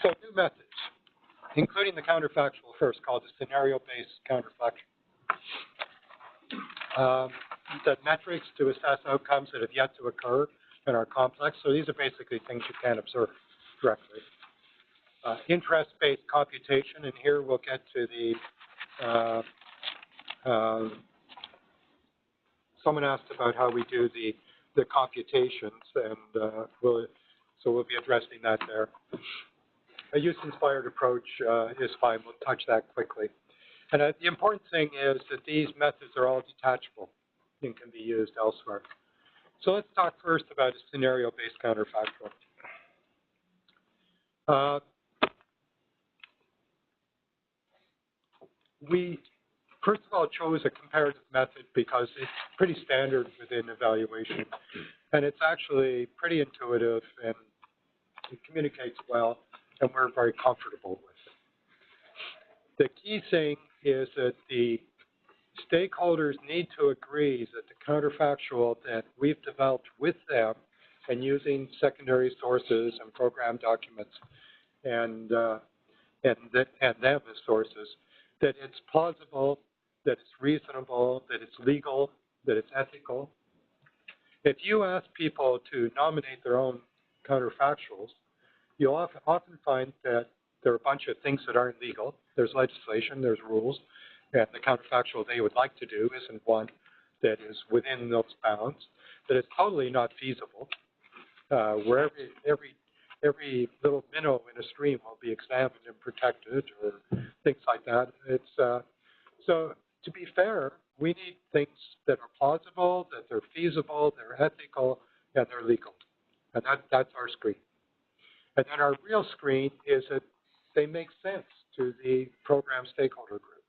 So new methods, including the counterfactual first, called the scenario-based counterfactual. The metrics to assess outcomes that have yet to occur and are complex. So these are basically things you can't observe directly. Interest-based computation, and here we'll get to the, someone asked about how we do the computations, and so we'll be addressing that there. A use-inspired approach is fine. We'll touch that quickly. And the important thing is that these methods are all detachable and can be used elsewhere. So let's talk first about a scenario-based counterfactual. We, first of all, chose a comparative method because it's pretty standard within evaluation. And it's actually pretty intuitive, and it communicates well, and we're very comfortable with it. The key thing is that the stakeholders need to agree that the counterfactual that we've developed with them and using secondary sources and program documents and them as sources, that it's plausible, that it's reasonable, that it's legal, that it's ethical. If you ask people to nominate their own counterfactuals, you'll often find that there are a bunch of things that aren't legal. There's legislation, there's rules, and the counterfactual they would like to do isn't one that is within those bounds, that it's totally not feasible, where every little minnow in a stream will be examined and protected, or things like that. It's so to be fair, we need things that are plausible, that they're feasible, they're ethical, and they're legal, and that's our screen. And then our real screen is that they make sense to the program stakeholder group,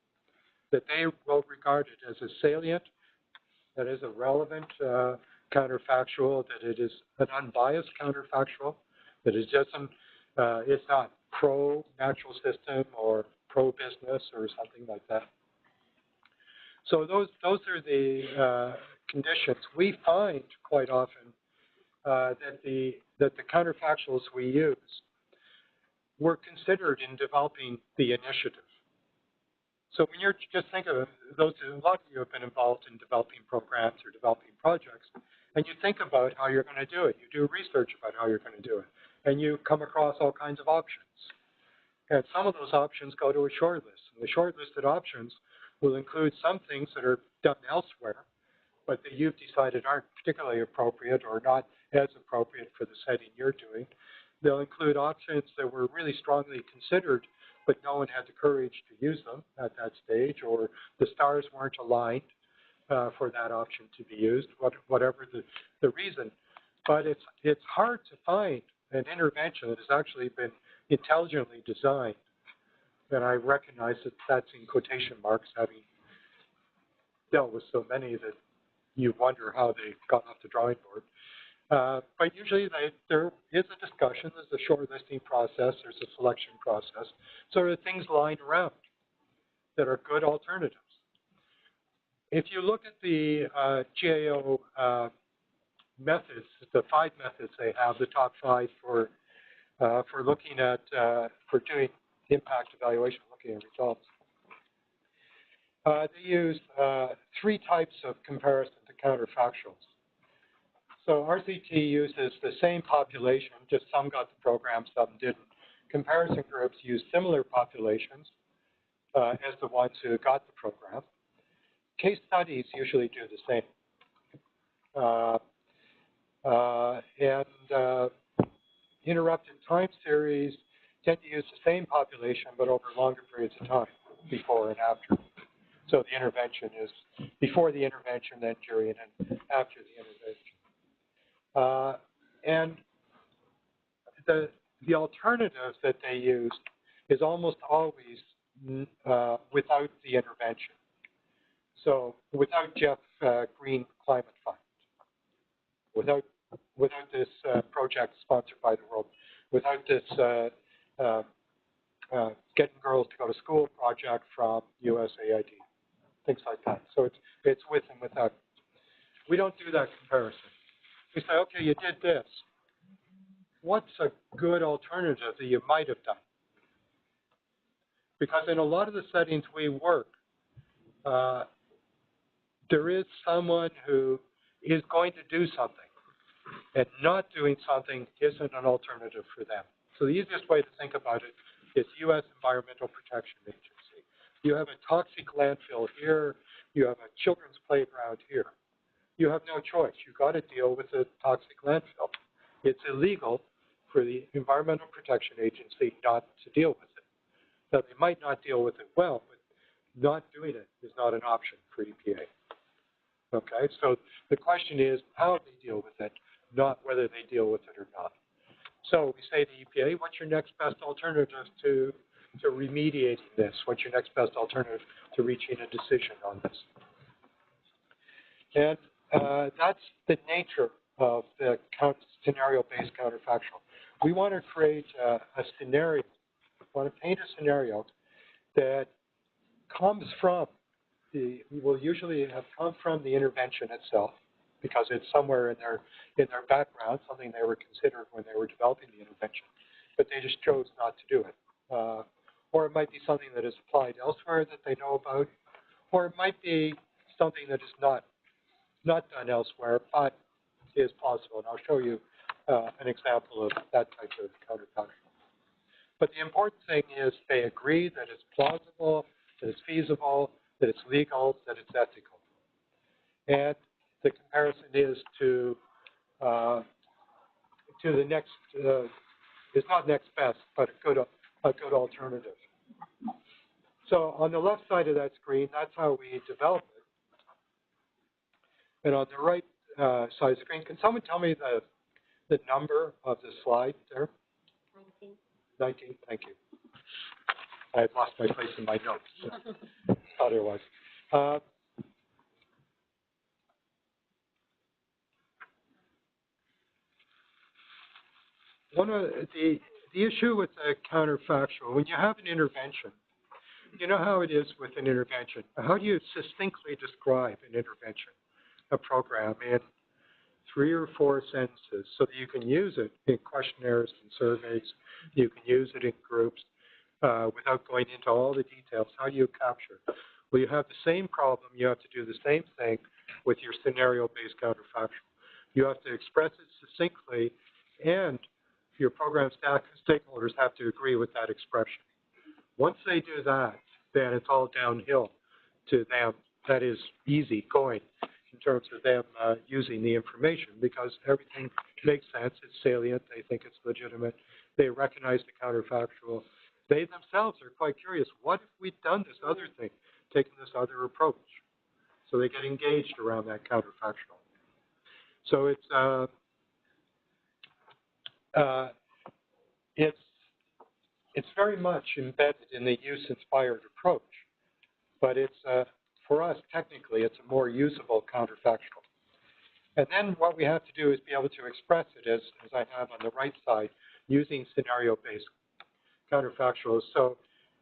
that they will regard it as a salient, that is a relevant counterfactual, that it is an unbiased counterfactual, that it doesn't, it's not pro-natural system or pro-business or something like that. So those are the conditions. We find quite often that the counterfactuals we use were considered in developing the initiative. So when you're just think of those, a lot of you have been involved in developing programs or developing projects, and you think about how you're going to do it. You do research about how you're going to do it, and you come across all kinds of options. And some of those options go to a short list. And the shortlisted options will include some things that are done elsewhere, but that you've decided aren't particularly appropriate or not as appropriate for the setting you're doing. They'll include options that were really strongly considered, but no one had the courage to use them at that stage, or the stars weren't aligned for that option to be used, whatever the reason. But it's hard to find an intervention that has actually been intelligently designed. And I recognize that that's in quotation marks, having dealt with so many that you wonder how they got off the drawing board. But usually there is a discussion, there's a shortlisting process, there's a selection process. So there are things lying around that are good alternatives. If you look at the GAO methods, the 5 methods they have, the top 5 for looking at, for doing impact evaluation, looking at results. They use 3 types of comparison to counterfactuals. So RCT uses the same population, just some got the program, some didn't. Comparison groups use similar populations as the ones who got the program. Case studies usually do the same. Interrupted time series tend to use the same population, but over longer periods of time, before and after. So the intervention is before the intervention, then during, and after the intervention. And the alternative that they use is almost always without the intervention. So without GEF Green Climate Fund, without this project sponsored by the world, without this Getting Girls to Go to School project from USAID, things like that. So it's with and without. We don't do that comparison. We say, okay, you did this. what's a good alternative that you might have done? Because in a lot of the settings we work, there is someone who is going to do something, and not doing something isn't an alternative for them. So the easiest way to think about it is U.S. Environmental Protection Agency. You have a toxic landfill here, you have a children's playground here. You have no choice. You've got to deal with the toxic landfill. It's illegal for the Environmental Protection Agency not to deal with it. Now, they might not deal with it well, but not doing it is not an option for EPA. Okay, so the question is how they deal with it, not whether they deal with it or not. So we say to EPA, what's your next best alternative to remediating this? What's your next best alternative to reaching a decision on this? And that's the nature of the scenario-based counterfactual. We want to create a scenario, we want to paint a scenario that comes from will usually have come from the intervention itself, because it's somewhere in their background, something they were considered when they were developing the intervention, but they just chose not to do it. Or it might be something that is applied elsewhere that they know about, or it might be something that is not done elsewhere, but is possible. And I'll show you an example of that type of counterfactual. But the important thing is they agree that it's plausible, that it's feasible, that it's legal, that it's ethical. And the comparison is to the next, is not next best, but a good alternative. So on the left side of that screen, that's how we develop it. And on the right side of the screen, can someone tell me the number of the slide there? 19. 19, thank you. I've lost my place in my notes. So otherwise. One of the issue with the counterfactual, when you have an intervention, you know how it is with an intervention. How do you succinctly describe an intervention, a program, in 3 or 4 sentences so that you can use it in questionnaires and surveys, you can use it in groups without going into all the details? How do you capture? Well, you have the same problem. You have to do the same thing with your scenario-based counterfactual. You have to express it succinctly, and your program stakeholders have to agree with that expression. Once they do that, then it's all downhill to them. That is easy going in terms of them using the information, because everything makes sense. It's salient. They think it's legitimate. They recognize the counterfactual. They themselves are quite curious. What if we'd done this other thing, taken this other approach? So they get engaged around that counterfactual. So it's very much embedded in the use-inspired approach, but it's for us technically it's a more usable counterfactual. And then what we have to do is be able to express it as I have on the right side using scenario-based counterfactuals. So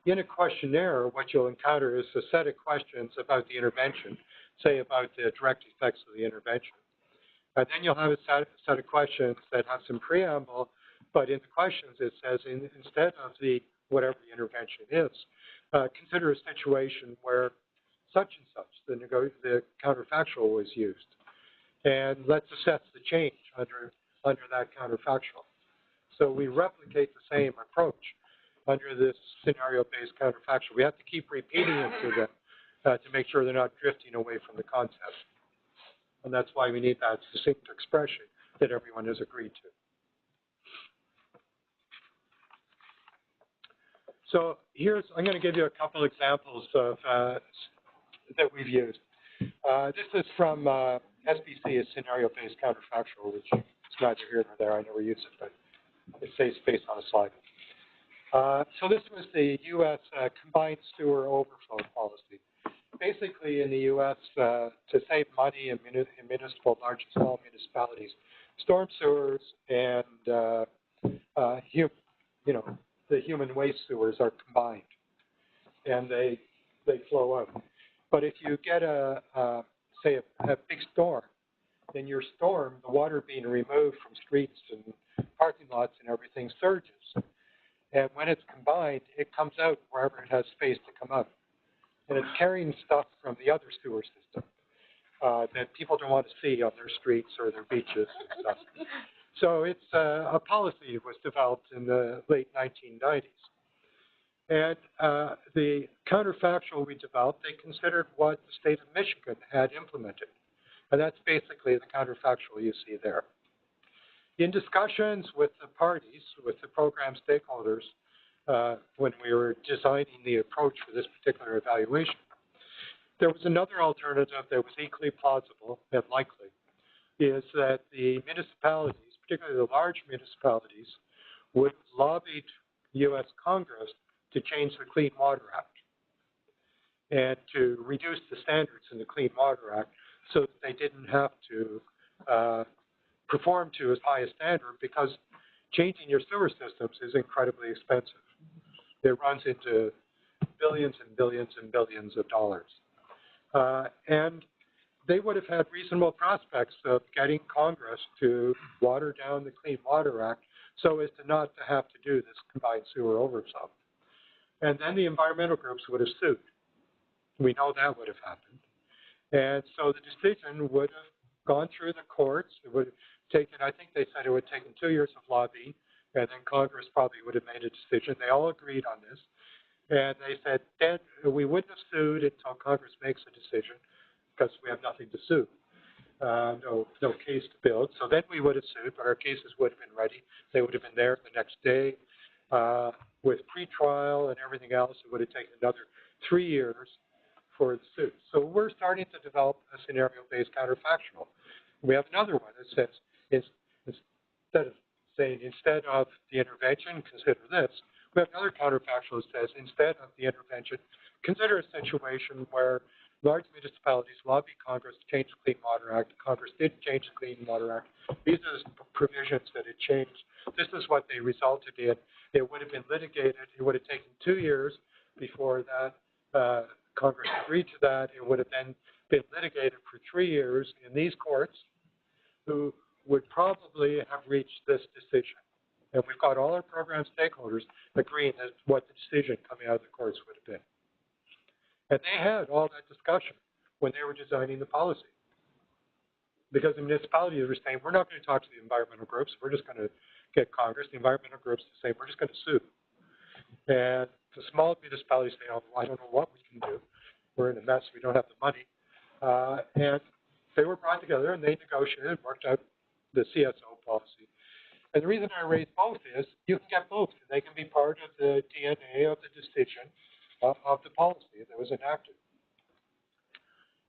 in a questionnaire, what you'll encounter is a set of questions about the intervention, say about the direct effects of the intervention. And then you'll have a set of questions that have some preamble, but in the questions it says instead of whatever the intervention is, consider a situation where such and such, the counterfactual was used. And let's assess the change under that counterfactual. So we replicate the same approach under this scenario-based counterfactual. We have to keep repeating it to them to make sure they're not drifting away from the concept. And that's why we need that succinct expression that everyone has agreed to. So I'm going to give you a couple examples of that we've used. This is from SBC, a scenario-based counterfactual, which is neither here nor there. I never use it, but it saves space on a slide. So this was the U.S. combined sewer overflow policy. Basically, in the U.S., to save money in municipal, large and small municipalities, storm sewers and the human waste sewers are combined, and they flow out. But if you get say a big storm, then your storm, the water being removed from streets and parking lots and everything, surges. And when it's combined, it comes out wherever it has space to come out. And it's carrying stuff from the other sewer system that people don't want to see on their streets or their beaches and stuff. So it's a policy was developed in the late 1990s. And the counterfactual we developed, they considered what the state of Michigan had implemented. And that's basically the counterfactual you see there. In discussions with the parties, with the program stakeholders, when we were designing the approach for this particular evaluation, there was another alternative that was equally plausible and likely, is that the municipalities, particularly the large municipalities, would lobby U.S. Congress to change the Clean Water Act and to reduce the standards in the Clean Water Act so that they didn't have to perform to as high a standard, because changing your sewer systems is incredibly expensive. It runs into billions and billions and billions of dollars. And they would have had reasonable prospects of getting Congress to water down the Clean Water Act so as to not to have to do this combined sewer overflow. And then the environmental groups would have sued. We know that would have happened. And so the decision would have gone through the courts. It would have taken, I think they said it would have taken 2 years of lobbying, and then Congress probably would have made a decision. They all agreed on this. And they said, then we wouldn't have sued until Congress makes a decision, because we have nothing to sue. No case to build. So then we would have sued, but our cases would have been ready. They would have been there the next day with pretrial and everything else. It would have taken another 3 years for the suit. So we're starting to develop a scenario-based counterfactual. We have another one that says, instead of saying, instead of the intervention, consider this. We have another counterfactual that says, instead of the intervention, consider a situation where large municipalities lobby Congress to change the Clean Water Act. Congress did change the Clean Water Act. These are the provisions that it changed. This is what they resulted in. It would have been litigated. It would have taken 2 years before that Congress agreed to that. It would have then been litigated for 3 years in these courts, who would probably have reached this decision. And we've got all our program stakeholders agreeing as what the decision coming out of the courts would have been. And they had all that discussion when they were designing the policy. Because the municipalities were saying, we're not going to talk to the environmental groups, we're just going to get Congress. The environmental groups say, we're just going to sue. And the small municipalities say, oh, I don't know what we can do. We're in a mess, we don't have the money. And they were brought together and they negotiated and worked out the CSO policy. And the reason I raise both is you can get both. They can be part of the DNA of the decision of the policy that was enacted.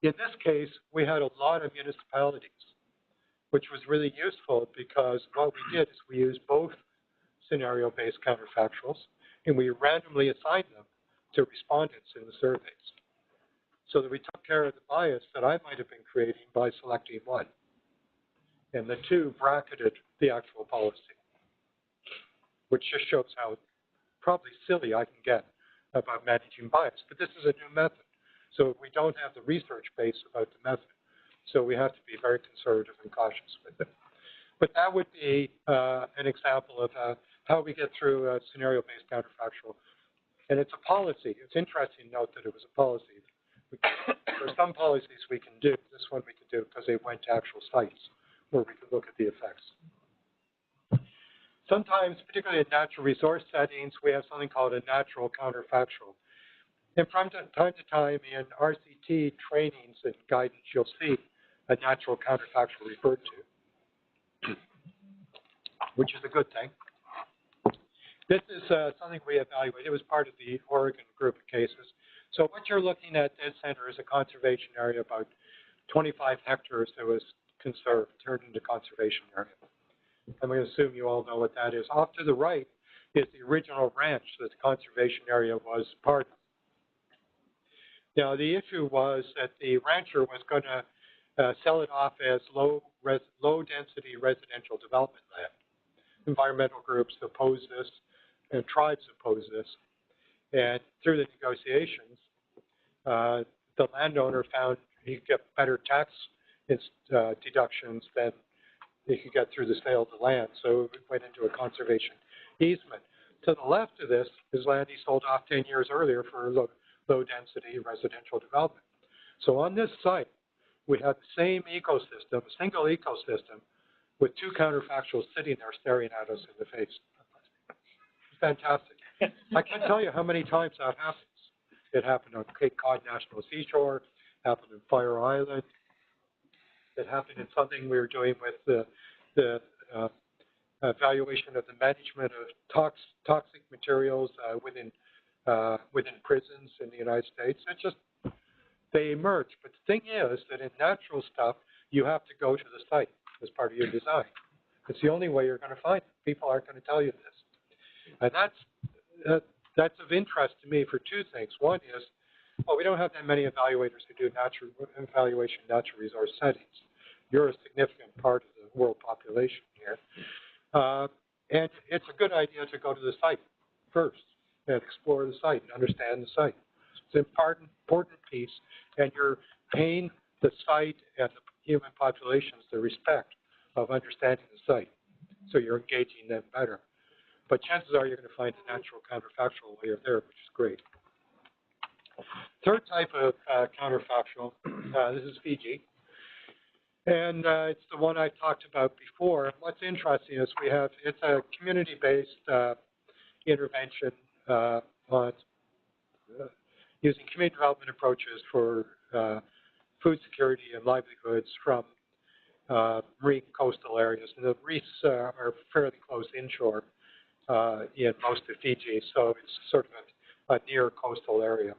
In this case, we had a lot of municipalities, which was really useful because what we did is we used both scenario-based counterfactuals, and we randomly assigned them to respondents in the surveys, so that we took care of the bias that I might have been creating by selecting one. And the two bracketed the actual policy, which just shows how probably silly I can get about managing bias. But this is a new method, so we don't have the research base about the method. So we have to be very conservative and cautious with it. But that would be an example of how we get through a scenario-based counterfactual. And it's a policy. It's interesting to note that it was a policy. There are some policies we can do. This one we can do because they went to actual sites where we could look at the effects. Sometimes, particularly in natural resource settings, we have something called a natural counterfactual. And from time to time in RCT trainings and guidance, you'll see a natural counterfactual referred to, which is a good thing. This is something we evaluated. It was part of the Oregon group of cases. So what you're looking at dead center is a conservation area, about 25 hectares that was conserved, turned into conservation area. I'm going to assume you all know what that is. Off to the right is the original ranch that the conservation area was part of. Now, the issue was that the rancher was going to sell it off as low-density residential development land. Environmental groups oppose this, and tribes oppose this. And through the negotiations, the landowner found he could get better tax deductions, then you could get through the sale of the land. So it went into a conservation easement. To the left of this is land he sold off 10 years earlier for low density residential development. So on this site, we have the same ecosystem, a single ecosystem, with two counterfactuals sitting there staring at us in the face. It's fantastic. I can't tell you how many times that happens. It happened on Cape Cod National Seashore, happened in Fire Island. It happened in something we were doing with the evaluation of the management of toxic materials within prisons in the United States. It's just, they emerge. But the thing is that in natural stuff, you have to go to the site as part of your design. It's the only way you're going to find it. People aren't going to tell you this. And that's of interest to me for two things. One is, well, we don't have that many evaluators who do evaluation in natural resource settings. You're a significant part of the world population here. And it's a good idea to go to the site first and explore the site and understand the site. It's an important piece, and you're paying the site and the human populations the respect of understanding the site. So you're engaging them better. But chances are you're going to find a natural counterfactual while you're there, which is great. Third type of counterfactual, this is Fiji. And it's the one I talked about before. What's interesting is it's a community-based intervention on using community development approaches for food security and livelihoods from marine coastal areas. And the reefs are fairly close inshore in most of Fiji, so it's sort of a near coastal area.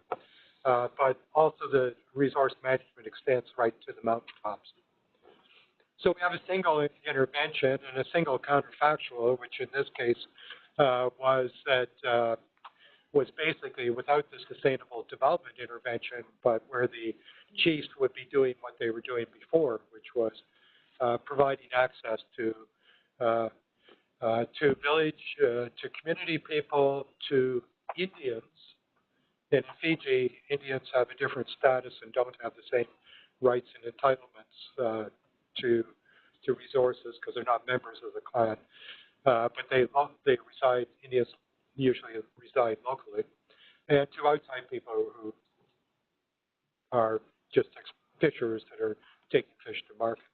But also the resource management extends right to the mountaintops. So we have a single intervention and a single counterfactual, which in this case was basically without the sustainable development intervention, but where the chiefs would be doing what they were doing before, which was providing access to village, to community people, to Indians. In Fiji, Indians have a different status and don't have the same rights and entitlements to resources because they're not members of the clan. But they reside, Indians usually reside locally, and to outside people who are just fishers that are taking fish to market.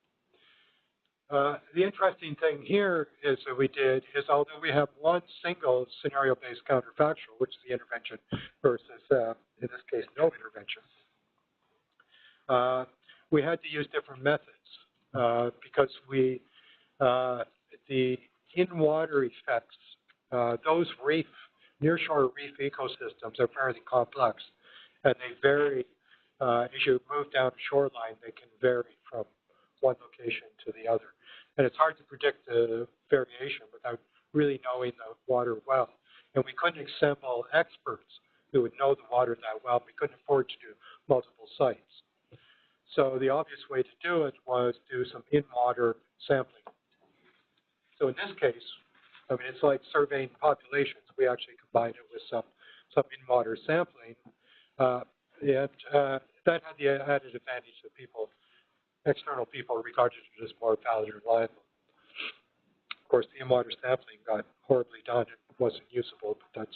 The interesting thing here is that we did is, although we have one single scenario-based counterfactual, which is the intervention versus, in this case, no intervention, we had to use different methods because the in-water effects, those nearshore reef ecosystems are fairly complex, and they vary. As you move down the shoreline, they can vary from one location to the other. And it's hard to predict the variation without really knowing the water well. And we couldn't assemble experts who would know the water that well. We couldn't afford to do multiple sites. So the obvious way to do it was do some in-water sampling. So in this case, I mean, it's like surveying populations. We actually combined it with some in-water sampling. That had the added advantage that external people regarded it as more valid and reliable. Of course, the in-water sampling got horribly done. It wasn't usable, but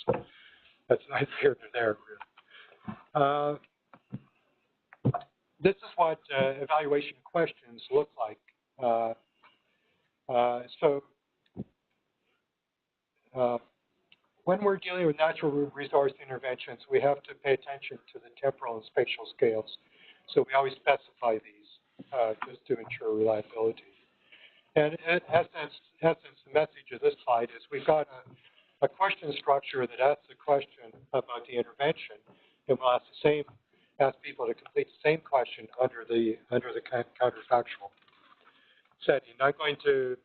that's neither here nor there, really. This is what evaluation questions look like. When we're dealing with natural resource interventions, we have to pay attention to the temporal and spatial scales. So we always specify these just to ensure reliability. And in essence, the message of this slide is we've got a question structure that asks a question about the intervention, and we'll ask people to complete the same question under the counterfactual setting. I'm going to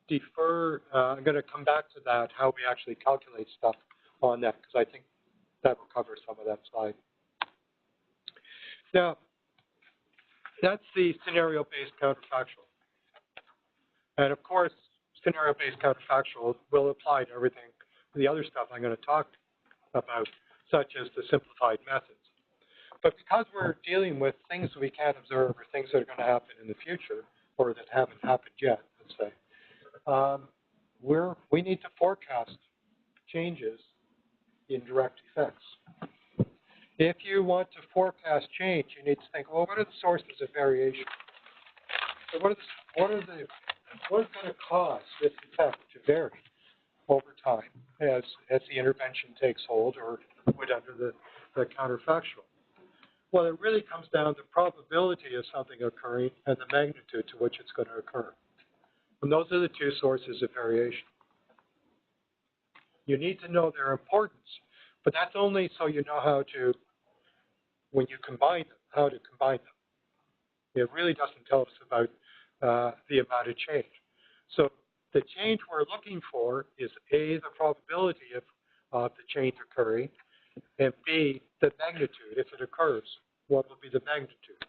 defer. I'm going to come back to that, how we actually calculate stuff on that, because I think that will cover some of that slide. Now, that's the scenario-based counterfactual. And of course, scenario-based counterfactual will apply to everything, the other stuff I'm going to talk about, such as the simplified methods. But because we're dealing with things we can't observe or things that are going to happen in the future or that haven't happened yet, let's say, we need to forecast changes in direct effects. If you want to forecast change, you need to think, well, what are the sources of variation? So what is going to cause this effect to vary over time as the intervention takes hold or would under the counterfactual? Well, it really comes down to probability of something occurring and the magnitude to which it's going to occur. And those are the two sources of variation. You need to know their importance, but that's only so you know how to, when you combine them, how to combine them. It really doesn't tell us about the amount of change. So the change we're looking for is A, the probability of the change occurring, and B, the magnitude. If it occurs, what will be the magnitude?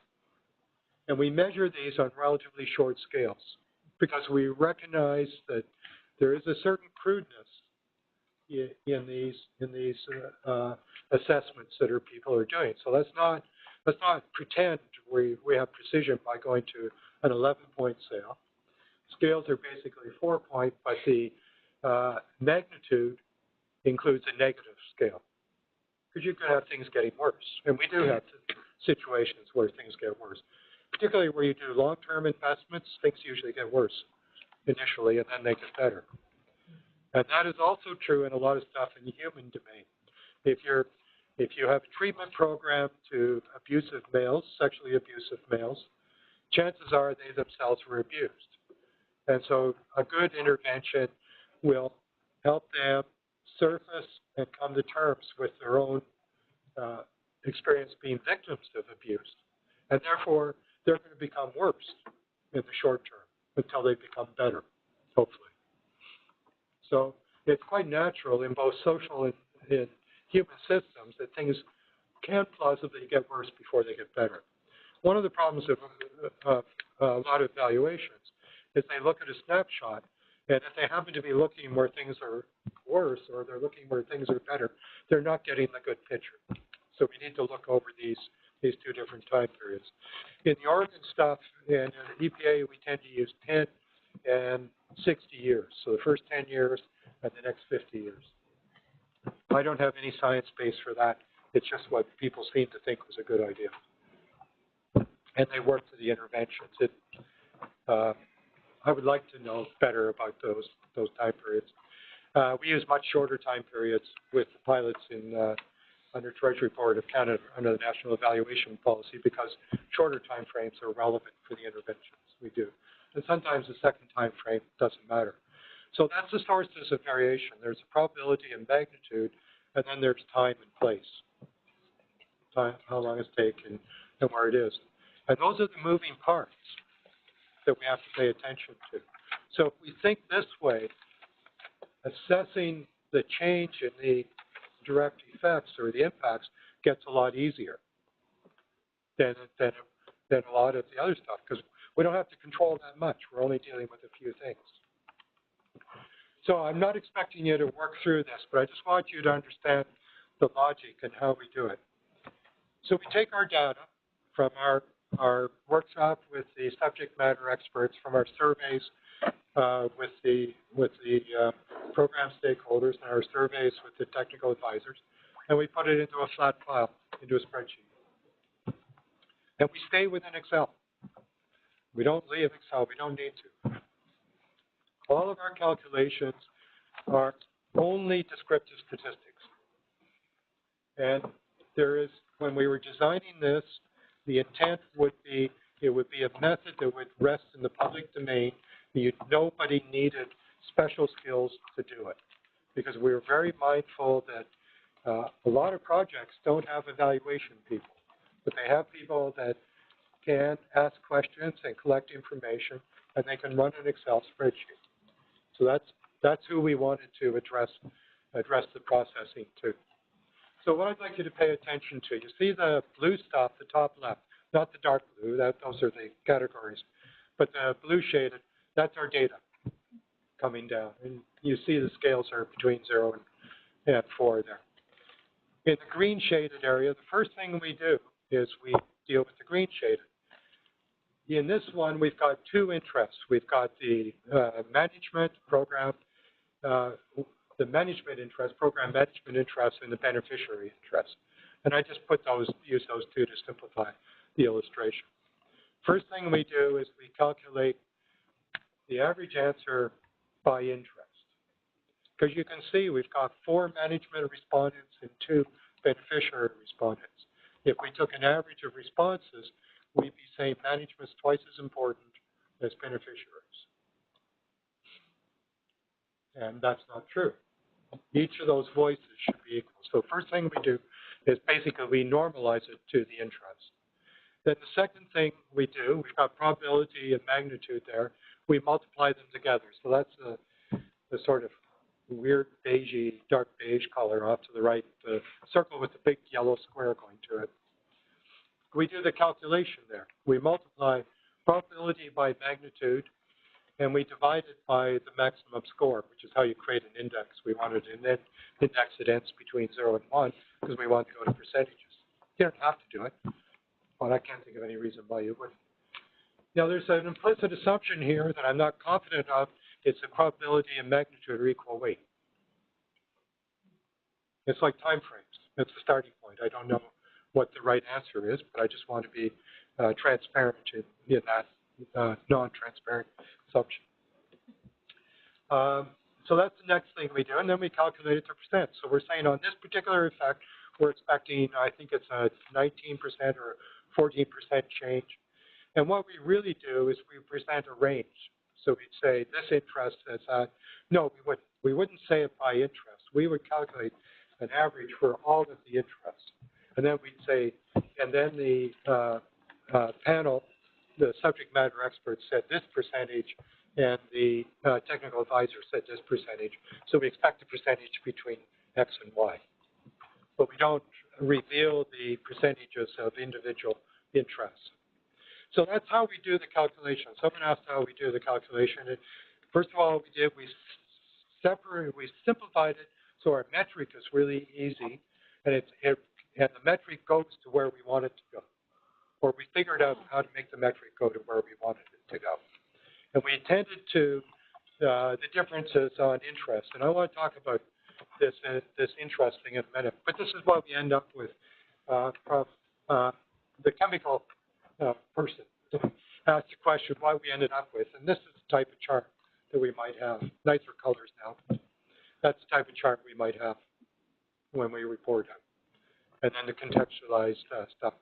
And we measure these on relatively short scales because we recognize that there is a certain crudeness in these assessments that people are doing. So let's not pretend we have precision by going to an 11-point scale. Scales are basically 4-point, but the magnitude includes a negative scale. Because you could have things getting worse. And we do have situations where things get worse. Particularly where you do long-term investments, things usually get worse initially, and then they get better. And that is also true in a lot of stuff in the human domain. If you have a treatment program to abusive males, sexually abusive males, chances are they themselves were abused. And so a good intervention will help them surface and come to terms with their own experience being victims of abuse. And therefore, they're going to become worse in the short term until they become better, hopefully. So it's quite natural in both social and in human systems that things can plausibly get worse before they get better. One of the problems of a lot of evaluations is they look at a snapshot, and if they happen to be looking where things are worse or they're looking where things are better, they're not getting the good picture. So we need to look over these two different time periods. In the Oregon stuff, in the EPA, we tend to use 10 and 60 years. So the first 10 years and the next 50 years. I don't have any science base for that. It's just what people seem to think was a good idea. And they work for the interventions. I would like to know better about those time periods. We use much shorter time periods with the pilots under Treasury Board of Canada under the National Evaluation Policy because shorter time frames are relevant for the interventions we do. And sometimes the second time frame doesn't matter. So that's the sources of variation. There's a probability and magnitude, and then there's time and place. Time, how long it's taken, and where it is. And those are the moving parts that we have to pay attention to. So if we think this way, assessing the change in the direct effects or the impacts gets a lot easier than a lot of the other stuff because we don't have to control that much. We're only dealing with a few things. So I'm not expecting you to work through this, but I just want you to understand the logic and how we do it. So we take our data from our workshop with the subject matter experts, from our surveys with the program stakeholders, and our surveys with the technical advisors, and we put it into a flat file, into a spreadsheet. And we stay within Excel. We don't leave Excel. We don't need to. All of our calculations are only descriptive statistics. And there is, when we were designing this, the intent would be, it would be a method that would rest in the public domain. Nobody needed special skills to do it. Because we were very mindful that a lot of projects don't have evaluation people, but they have people that can ask questions and collect information, and they can run an Excel spreadsheet. So that's who we wanted to address the processing to. So what I'd like you to pay attention to, you see the blue stuff, the top left, not the dark blue, those are the categories, but the blue shaded, that's our data coming down. And you see the scales are between 0 and 4 there. In the green shaded area, the first thing we do is we deal with the green shaded. In this one, we've got two interests. We've got the management program, the management interest, program management interest, and the beneficiary interest. And I just use those two to simplify the illustration. First thing we do is we calculate the average answer by interest. Because you can see we've got 4 management respondents and 2 beneficiary respondents. If we took an average of responses, we'd be saying management's twice as important as beneficiaries. And that's not true. Each of those voices should be equal. So first thing we do is basically we normalize it to the interest. Then the second thing we do, we've got probability and magnitude there. We multiply them together. So that's the sort of weird beigey, dark beige color off to the right, the circle with the big yellow square going to it. We do the calculation there. We multiply probability by magnitude, and we divide it by the maximum score, which is how you create an index. We wanted an index that ends between 0 and 1 because we want to go to percentages. You don't have to do it, but I can't think of any reason why you wouldn't. Now, there's an implicit assumption here that I'm not confident of. It's the probability and magnitude are equal weight. It's like time frames. That's the starting point. I don't know what the right answer is, but I just want to be transparent in that non-transparent assumption. So that's the next thing we do, and then we calculate it to percent. So we're saying on this particular effect, we're expecting, I think it's a 19% or 14% change. And what we really do is we present a range. So we'd say this interest is at, no, we wouldn't say it by interest. We would calculate an average for all of the interests. And then we'd say, and then the panel, the subject matter expert said this percentage, and the technical advisor said this percentage. So we expect a percentage between X and Y. But we don't reveal the percentages of individual interests. So that's how we do the calculation. Someone asked how we do the calculation. And first of all, we simplified it so our metric is really easy, and the metric goes to where we want it to go. Or we figured out how to make the metric go to where we wanted it to go. And we attended to the differences on interest. And I want to talk about this interest thing in a minute. But this is what we end up with from the chemical person asked the question why we ended up with. And this is the type of chart that we might have. Nicer colors now. That's the type of chart we might have when we report it. And then the contextualized stuff.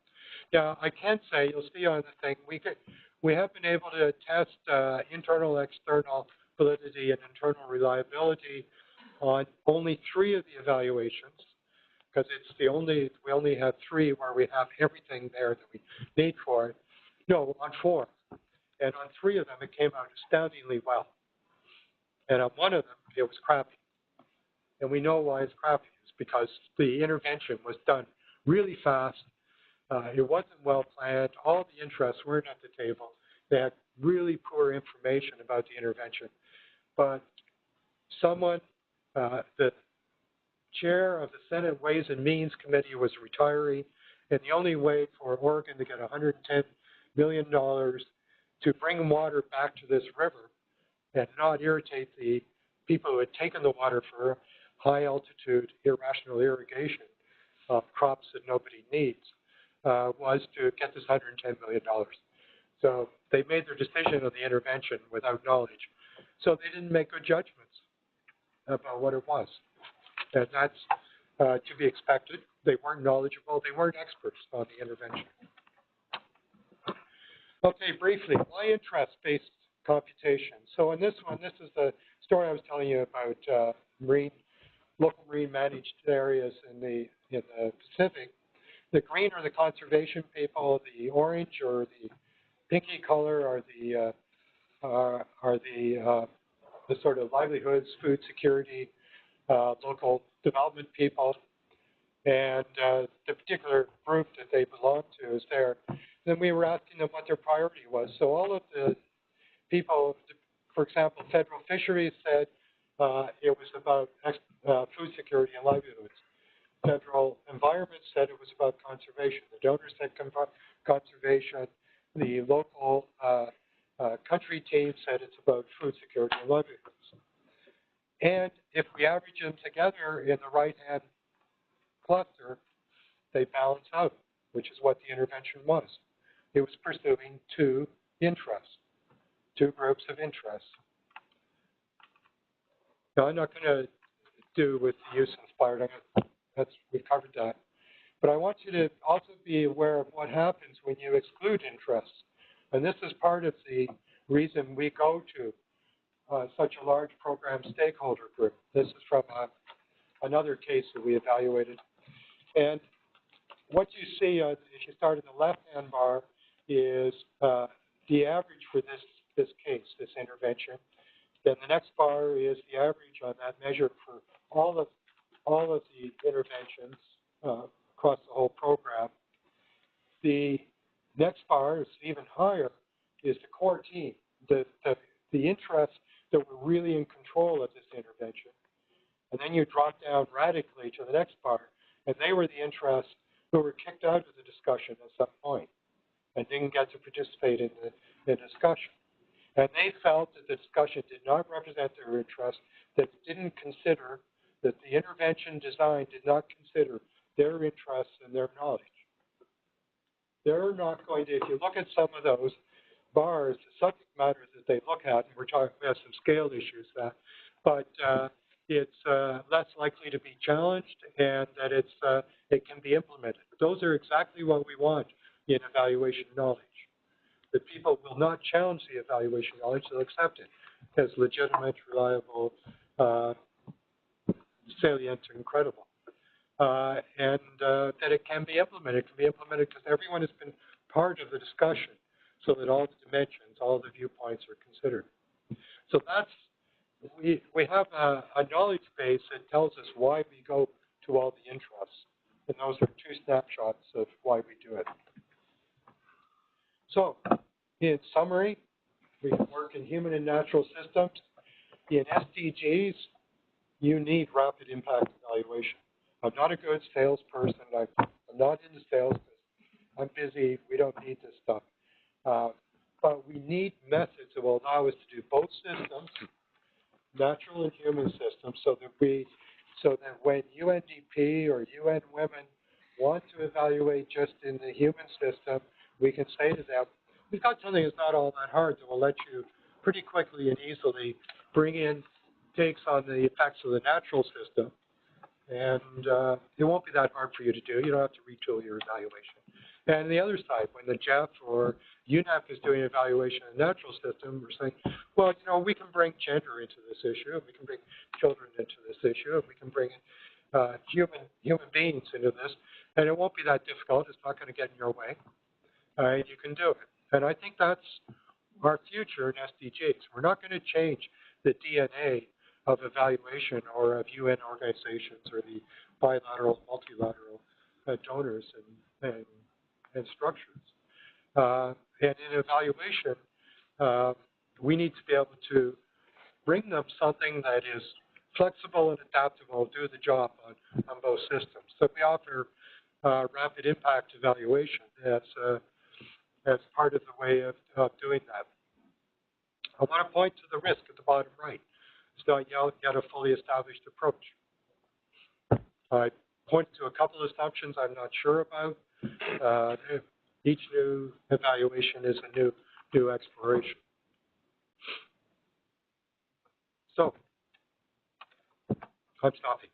Now, I can say, you'll see on the thing, we have been able to test internal, external validity and internal reliability on only 3 of the evaluations, because we only have 3 where we have everything there that we need for it. No, on 4. And on 3 of them, it came out astoundingly well. And on 1 of them, it was crappy. And we know why it's crappy. It's because the intervention was done really fast. It wasn't well planned. All the interests weren't at the table. They had really poor information about the intervention. But someone, the chair of the Senate Ways and Means Committee was a retiree, and the only way for Oregon to get $110 million to bring water back to this river and not irritate the people who had taken the water for high altitude irrational irrigation of crops that nobody needs was to get this $110 million. So they made their decision on the intervention without knowledge. So they didn't make good judgments about what it was. And that's to be expected. They weren't knowledgeable. They weren't experts on the intervention. Okay, briefly, why interest-based computation? So in this one, this is the story I was telling you about local marine managed areas in the Pacific. The green are the conservation people. The orange or the pinky color are the sort of livelihoods, food security, local development people, and the particular group that they belong to is there. Then we were asking them what their priority was. So all of the people, for example, federal fisheries said it was about food security and livelihoods. federal environment said it was about conservation. The donors said conservation. The local country team said it's about food security and livelihoods. And if we average them together in the right-hand cluster, they balance out, which is what the intervention was. It was pursuing two interests, two groups of interests. Now, I'm not going to do with the use inspired. We've covered that. But I want you to also be aware of what happens when you exclude interests. And this is part of the reason we go to such a large program stakeholder group. This is from another case that we evaluated. And what you see, if you start in the left-hand bar, is the average for this case, this intervention. Then the next bar is the average on that measure for all of the interventions across the whole program. The next bar is even higher, is the core team, the interests that were really in control of this intervention. And then you drop down radically to the next bar, and they were the interests who were kicked out of the discussion at some point and didn't get to participate in the discussion. And they felt that the discussion did not represent their interests, that it didn't consider, that the intervention design did not consider their interests and their knowledge. They're not going to, if you look at some of those bars, the subject matter that they look at, and we're talking about some scale issues that, but it's less likely to be challenged, and that it can be implemented. Those are exactly what we want in evaluation knowledge. That people will not challenge the evaluation knowledge, they'll accept it as legitimate, reliable, salient, and credible. And that it can be implemented. It can be implemented because everyone has been part of the discussion so that all the dimensions, all the viewpoints are considered. So that's, we have a knowledge base that tells us why we go to all the interests. And those are two snapshots of why we do it. So, in summary, we work in human and natural systems. In SDGs, you need rapid impact evaluation. I'm not a good salesperson. I'm not into sales. I'm busy. We don't need this stuff. But we need methods that will allow us to do both systems, natural and human systems, so that when UNDP or UN Women want to evaluate just in the human system, we can say to them, we've got something that's not all that hard that will let you pretty quickly and easily bring in takes on the effects of the natural system. And it won't be that hard for you to do. You don't have to retool your evaluation. And the other side, when the GEF or UNEP is doing evaluation of the natural system, we're saying, well, you know, we can bring gender into this issue, we can bring children into this issue, we can bring human beings into this, and it won't be that difficult. It's not going to get in your way. And you can do it. And I think that's our future in SDGs. We're not going to change the DNA of evaluation or of UN organizations or the bilateral, multilateral donors and structures. And in evaluation, we need to be able to bring them something that is flexible and adaptable, do the job on both systems. So we offer rapid impact evaluation as part of the way of doing that. I want to point to the risk at the bottom right. It's not yet a fully established approach. I point to a couple of assumptions I'm not sure about. Each new evaluation is a new exploration. So, I'm stopping.